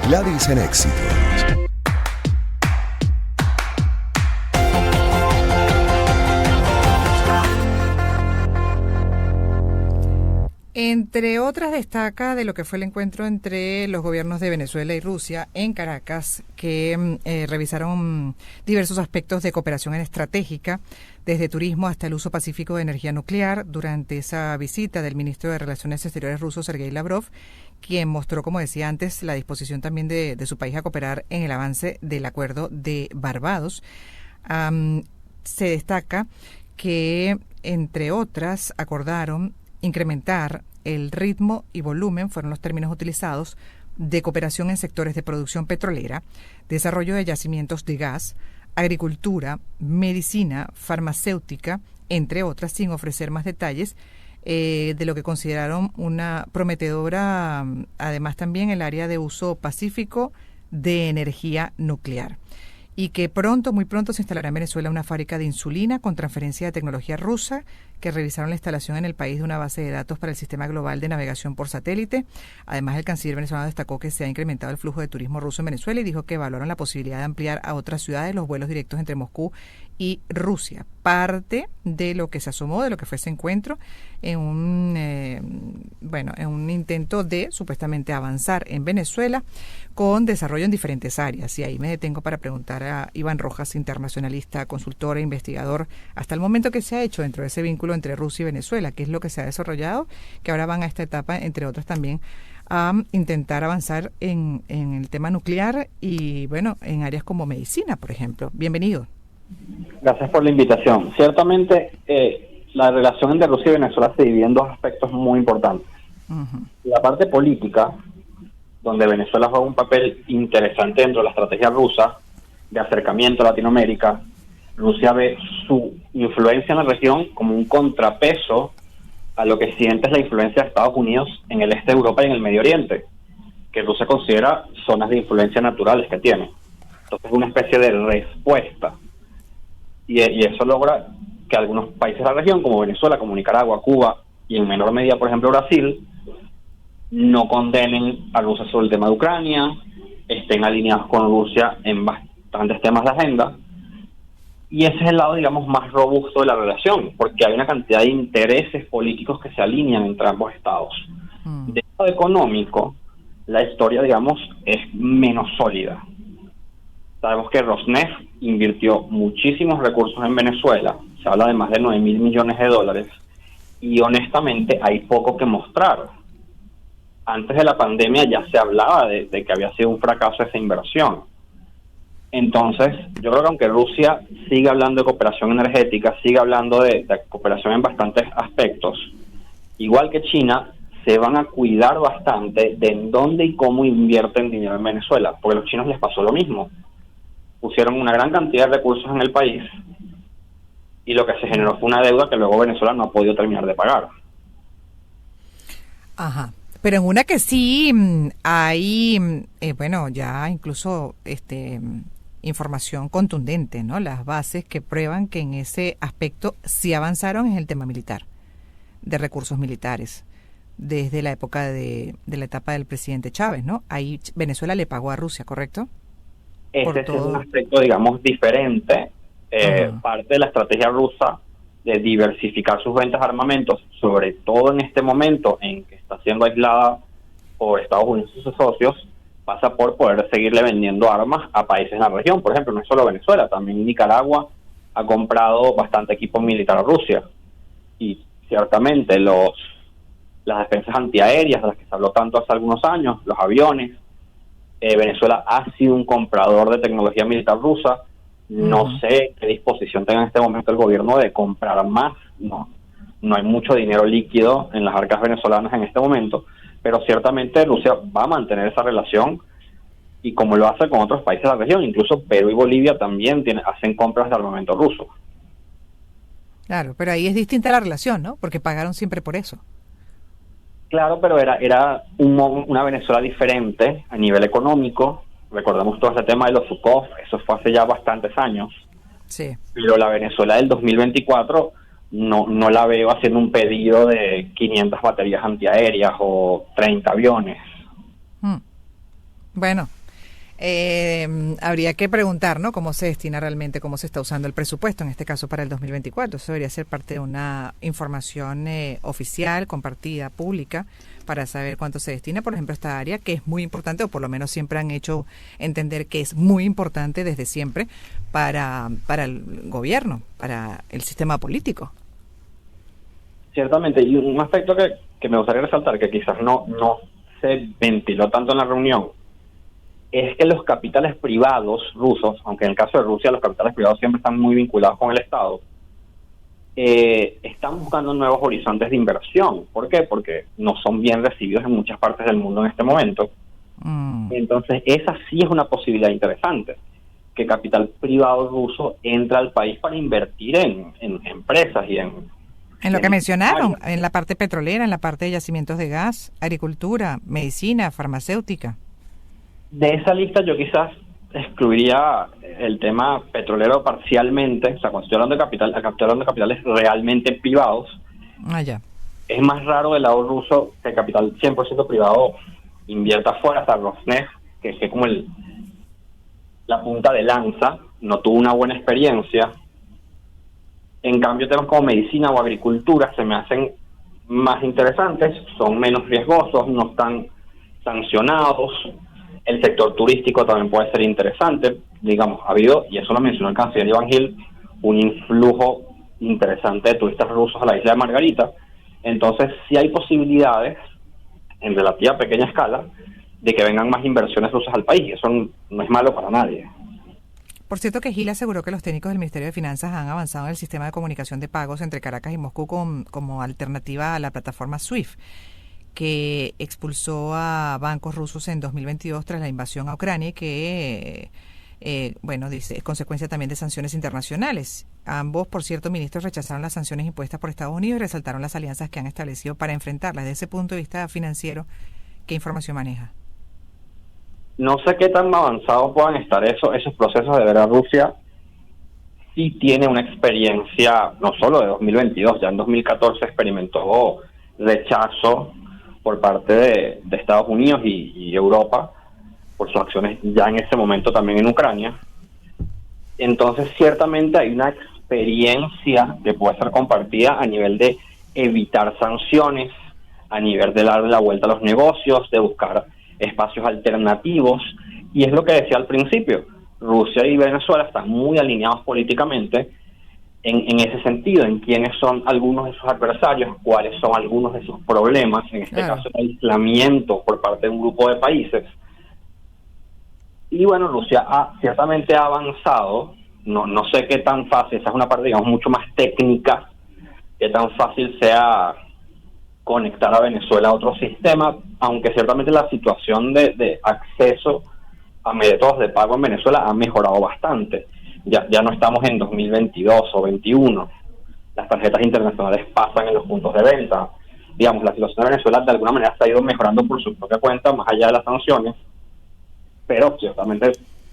Gladys en Éxitos. Entre otras, destaca de lo que fue el encuentro entre los gobiernos de Venezuela y Rusia en Caracas, que revisaron diversos aspectos de cooperación estratégica, desde turismo hasta el uso pacífico de energía nuclear. Durante esa visita del ministro de Relaciones Exteriores ruso, Sergei Lavrov, quien mostró, como decía antes, la disposición también de su país a cooperar en el avance del acuerdo de Barbados. Se destaca que, entre otras, acordaron incrementar el ritmo y volumen, fueron los términos utilizados, de cooperación en sectores de producción petrolera, desarrollo de yacimientos de gas, agricultura, medicina, farmacéutica, entre otras, sin ofrecer más detalles de lo que consideraron una prometedora, además también el área de uso pacífico de energía nuclear. Y que muy pronto se instalará en Venezuela una fábrica de insulina con transferencia de tecnología rusa, que revisaron la instalación en el país de una base de datos para el sistema global de navegación por satélite. Además, el canciller venezolano destacó que se ha incrementado el flujo de turismo ruso en Venezuela y dijo que valoran la posibilidad de ampliar a otras ciudades los vuelos directos entre Moscú y Rusia. Parte de lo que se asomó, de lo que fue ese encuentro, en un intento de supuestamente avanzar en Venezuela con desarrollo en diferentes áreas. Y ahí me detengo para preguntar a Iván Rojas, internacionalista, consultor e investigador, hasta el momento que se ha hecho dentro de ese vínculo entre Rusia y Venezuela, qué es lo que se ha desarrollado, que ahora van a esta etapa, entre otras también, a intentar avanzar en el tema nuclear y, en áreas como medicina, por ejemplo. Bienvenido. Gracias por la invitación. Ciertamente, la relación entre Rusia y Venezuela se divide en dos aspectos muy importantes. Uh-huh. La parte política, donde Venezuela juega un papel interesante dentro de la estrategia rusa de acercamiento a Latinoamérica. Rusia ve su influencia en la región como un contrapeso a lo que siente es la influencia de Estados Unidos en el este de Europa y en el Medio Oriente, que Rusia considera zonas de influencia naturales que tiene. Entonces, es una especie de respuesta. Y eso logra que algunos países de la región, como Venezuela, como Nicaragua, Cuba y en menor medida, por ejemplo, Brasil, no condenen a Rusia sobre el tema de Ucrania, estén alineados con Rusia en bastantes temas de agenda. Y ese es el lado, digamos, más robusto de la relación, porque hay una cantidad de intereses políticos que se alinean entre ambos estados. De lado económico, la historia, digamos, es menos sólida. Sabemos que Rosneft invirtió muchísimos recursos en Venezuela, se habla de más de 9.000 millones de dólares, y honestamente hay poco que mostrar. Antes de la pandemia ya se hablaba de que había sido un fracaso esa inversión. Entonces, yo creo que aunque Rusia sigue hablando de cooperación energética, sigue hablando de cooperación en bastantes aspectos, igual que China, se van a cuidar bastante de en dónde y cómo invierten dinero en Venezuela, porque a los chinos les pasó lo mismo. Pusieron una gran cantidad de recursos en el país y lo que se generó fue una deuda que luego Venezuela no ha podido terminar de pagar. Ajá. Pero en una que sí hay, ya incluso información contundente, ¿no? Las bases que prueban que en ese aspecto sí avanzaron es el tema militar, de recursos militares, desde la época de la etapa del presidente Chávez, ¿no? Ahí Venezuela le pagó a Rusia, ¿correcto? Ese es un aspecto, digamos, diferente. Parte de la estrategia rusa de diversificar sus ventas de armamentos, sobre todo en este momento en que está siendo aislada por Estados Unidos y sus socios, pasa por poder seguirle vendiendo armas a países en la región. Por ejemplo, no es solo Venezuela, también Nicaragua ha comprado bastante equipo militar a Rusia. Y ciertamente las defensas antiaéreas, de las que se habló tanto hace algunos años, los aviones, Venezuela ha sido un comprador de tecnología militar rusa. No sé qué disposición tenga en este momento el gobierno de comprar más. No hay mucho dinero líquido en las arcas venezolanas en este momento, pero ciertamente Rusia va a mantener esa relación, y como lo hace con otros países de la región, incluso Perú y Bolivia también hacen compras de armamento ruso. Claro, pero ahí es distinta la relación, ¿no? Porque pagaron siempre por eso. Claro, pero era una Venezuela diferente a nivel económico. Recordamos todo ese tema de los Sukhov, eso fue hace ya bastantes años. Sí. Pero la Venezuela del 2024 no la veo haciendo un pedido de 500 baterías antiaéreas o 30 aviones. Bueno, Habría que preguntar, ¿no? Cómo se destina realmente, cómo se está usando el presupuesto, en este caso para el 2024. Eso debería ser parte de una información oficial, compartida, pública, para saber cuánto se destina, por ejemplo, a esta área, que es muy importante, o por lo menos siempre han hecho entender que es muy importante desde siempre para el gobierno, para el sistema político. Ciertamente, y un aspecto que me gustaría resaltar, que quizás no se ventiló tanto en la reunión, es que los capitales privados rusos, aunque en el caso de Rusia los capitales privados siempre están muy vinculados con el Estado, están buscando nuevos horizontes de inversión. ¿Por qué? Porque no son bien recibidos en muchas partes del mundo en este momento. Entonces, esa sí es una posibilidad interesante, que capital privado ruso entra al país para invertir en empresas y en lo que mencionaron, en la parte petrolera, en la parte de yacimientos de gas, agricultura, medicina, farmacéutica. De esa lista yo quizás excluiría el tema petrolero parcialmente. O sea, cuando estoy hablando de capitales realmente privados, Ya. Es más raro del lado ruso que el capital 100% privado invierta afuera. Hasta Rosneft, que es como la punta de lanza, no tuvo una buena experiencia. En cambio, temas como medicina o agricultura se me hacen más interesantes, son menos riesgosos, no están sancionados. El sector turístico también puede ser interesante. Digamos, ha habido, y eso lo mencionó el canciller Iván Gil, un influjo interesante de turistas rusos a la isla de Margarita. Entonces, sí hay posibilidades, en relativa pequeña escala, de que vengan más inversiones rusas al país. Eso no es malo para nadie. Por cierto que Gil aseguró que los técnicos del Ministerio de Finanzas han avanzado en el sistema de comunicación de pagos entre Caracas y Moscú como alternativa a la plataforma SWIFT, que expulsó a bancos rusos en 2022 tras la invasión a Ucrania y que, dice, es consecuencia también de sanciones internacionales. Ambos, por cierto, ministros rechazaron las sanciones impuestas por Estados Unidos y resaltaron las alianzas que han establecido para enfrentarlas. Desde ese punto de vista financiero, ¿qué información maneja? No sé qué tan avanzados puedan estar esos procesos. De verdad, Rusia sí tiene una experiencia, no solo de 2022, ya en 2014 experimentó rechazo por parte de Estados Unidos y Europa por sus acciones ya en ese momento también en Ucrania. Entonces, ciertamente hay una experiencia que puede ser compartida a nivel de evitar sanciones, a nivel de darle la vuelta a los negocios, de buscar espacios alternativos, y es lo que decía al principio, Rusia y Venezuela están muy alineados políticamente en ese sentido, en quiénes son algunos de sus adversarios, cuáles son algunos de sus problemas, en este caso el aislamiento por parte de un grupo de países. Y bueno, Rusia ciertamente ha avanzado, no sé qué tan fácil, esa es una parte, digamos, mucho más técnica, qué tan fácil sea conectar a Venezuela a otro sistema, aunque ciertamente la situación de acceso a métodos de pago en Venezuela ha mejorado bastante. Ya no estamos en 2022 o 2021. Las tarjetas internacionales pasan en los puntos de venta. Digamos, la situación de Venezuela de alguna manera se ha ido mejorando por su propia cuenta, más allá de las sanciones, pero ciertamente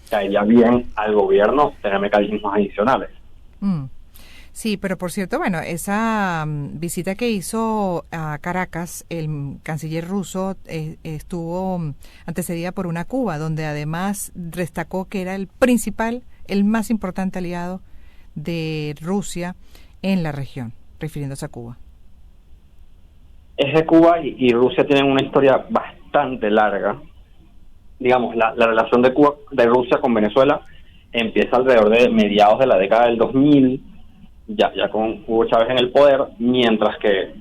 caería bien al gobierno tener mecanismos adicionales. Sí, pero por cierto, esa visita que hizo a Caracas, el canciller ruso estuvo antecedida por una Cuba, donde además destacó que era el más importante aliado de Rusia en la región, refiriéndose a Cuba. Es que Cuba y Rusia tienen una historia bastante larga. Digamos, la relación de Rusia con Venezuela empieza alrededor de mediados de la década del 2000, ya con Hugo Chávez en el poder, mientras que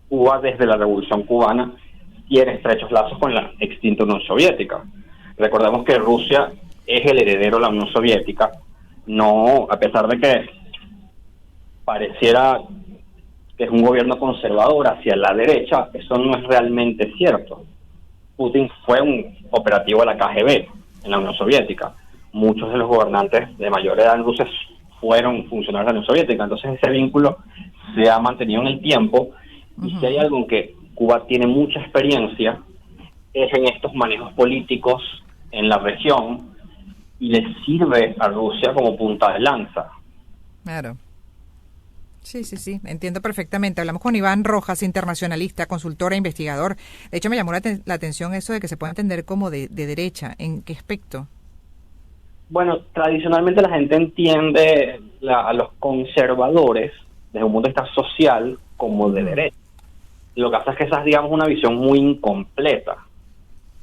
Cuba desde la Revolución Cubana tiene estrechos lazos con la extinta Unión Soviética. Recordemos que Rusia es el heredero de la Unión Soviética, no, a pesar de que pareciera que es un gobierno conservador hacia la derecha, eso no es realmente cierto. Putin fue un operativo de la KGB en la Unión Soviética. Muchos de los gobernantes de mayor edad en Rusia fueron funcionarios de la Unión Soviética, entonces ese vínculo se ha mantenido en el tiempo. Y si hay algo en que Cuba tiene mucha experiencia es en estos manejos políticos en la región, y le sirve a Rusia como punta de lanza. Claro. Sí, entiendo perfectamente. Hablamos con Iván Rojas, internacionalista, consultor e investigador. De hecho, me llamó la atención eso de que se puede entender como de derecha. ¿En qué aspecto? Bueno, tradicionalmente la gente entiende a los conservadores desde un punto de vista social como de derecha. Lo que pasa es que esa es, digamos, una visión muy incompleta.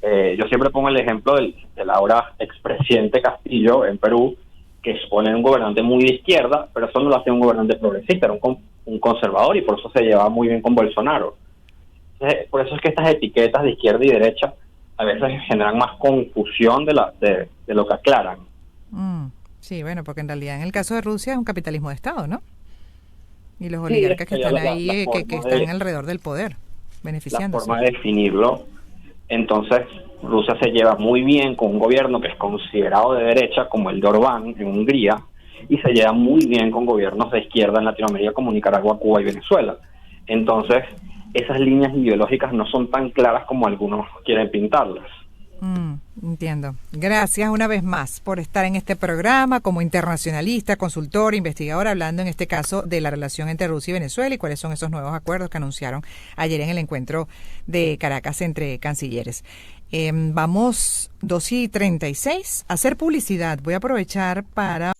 Yo siempre pongo el ejemplo del ahora expresidente Castillo en Perú, que supone un gobernante muy de izquierda, pero eso no lo hace un gobernante progresista, era un conservador, y por eso se llevaba muy bien con Bolsonaro. Por eso es que estas etiquetas de izquierda y derecha a veces generan más confusión de lo que aclaran. Sí, bueno, porque en realidad en el caso de Rusia es un capitalismo de Estado, ¿no? Y los Sí, oligarcas que están la ahí, que están alrededor del poder, la beneficiándose. forma de definirlo. Entonces, Rusia se lleva muy bien con un gobierno que es considerado de derecha, como el de Orbán en Hungría, y se lleva muy bien con gobiernos de izquierda en Latinoamérica, como Nicaragua, Cuba y Venezuela. Entonces, esas líneas ideológicas no son tan claras como algunos quieren pintarlas. Entiendo. Gracias una vez más por estar en este programa como internacionalista, consultor, investigador, hablando en este caso de la relación entre Rusia y Venezuela y cuáles son esos nuevos acuerdos que anunciaron ayer en el encuentro de Caracas entre cancilleres. Vamos 2:36 a hacer publicidad. Voy a aprovechar para